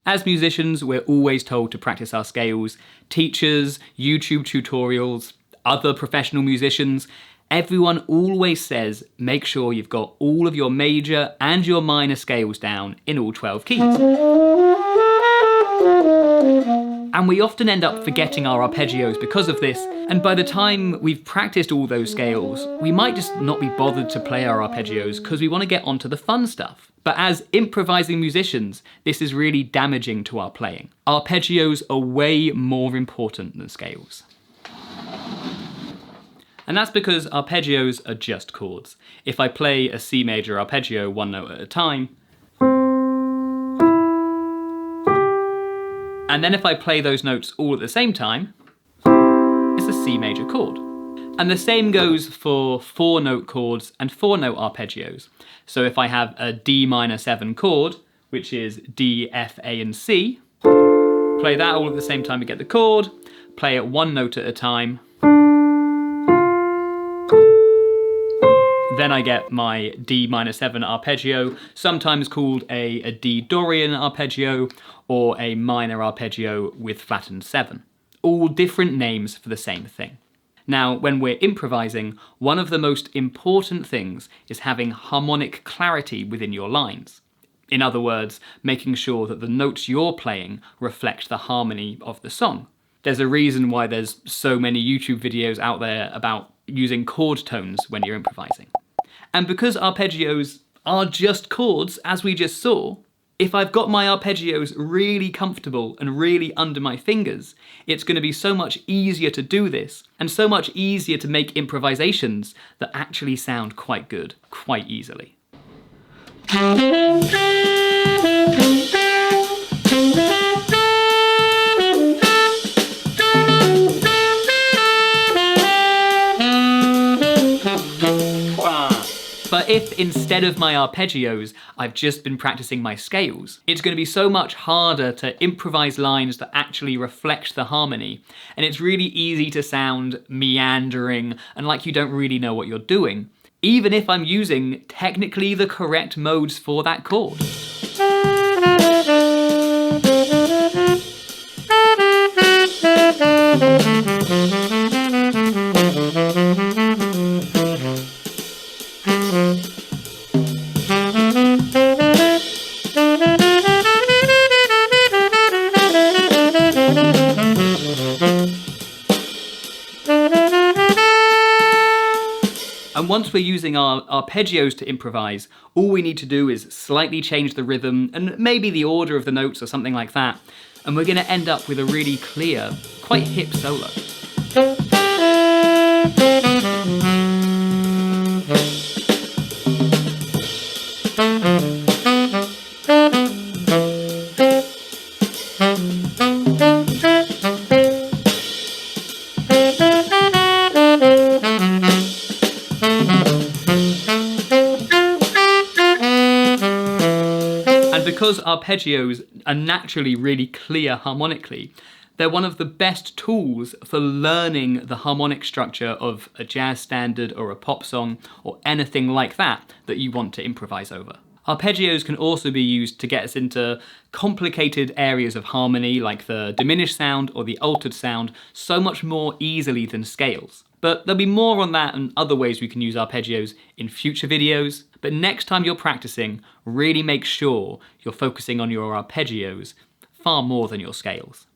As musicians, we're always told to practice our scales. Teachers, YouTube tutorials, other professional musicians, everyone always says make sure you've got all of your major and your minor scales down in all 12 keys. And we often end up forgetting our arpeggios because of this, and by the time we've practiced all those scales, we might just not be bothered to play our arpeggios because we want to get onto the fun stuff. But as improvising musicians, this is really damaging to our playing. Arpeggios are way more important than scales. And that's because arpeggios are just chords. If I play a C major arpeggio one note at a time, and then if I play those notes all at the same time, it's a C major chord. And the same goes for 4-note chords and 4-note arpeggios. So if I have a D minor 7 chord, which is D, F, A, and C, play that all at the same time to get the chord, play it one note at a time, then I get my D minor 7 arpeggio, sometimes called a D Dorian arpeggio, or a minor arpeggio with flattened 7. All different names for the same thing. Now, when we're improvising, one of the most important things is having harmonic clarity within your lines. In other words, making sure that the notes you're playing reflect the harmony of the song. There's a reason why there's so many YouTube videos out there about using chord tones when you're improvising. And because arpeggios are just chords, as we just saw, if I've got my arpeggios really comfortable and really under my fingers, it's going to be so much easier to do this, and so much easier to make improvisations that actually sound quite good, quite easily. But if instead of my arpeggios, I've just been practicing my scales, it's going to be so much harder to improvise lines that actually reflect the harmony, and it's really easy to sound meandering and like you don't really know what you're doing, even if I'm using technically the correct modes for that chord. And once we're using our arpeggios to improvise, all we need to do is slightly change the rhythm and maybe the order of the notes or something like that, and we're going to end up with a really clear, quite hip solo. Because arpeggios are naturally really clear harmonically, they're one of the best tools for learning the harmonic structure of a jazz standard or a pop song or anything like that that you want to improvise over. Arpeggios can also be used to get us into complicated areas of harmony like the diminished sound or the altered sound so much more easily than scales. But there'll be more on that and other ways we can use arpeggios in future videos. But next time you're practicing, really make sure you're focusing on your arpeggios far more than your scales.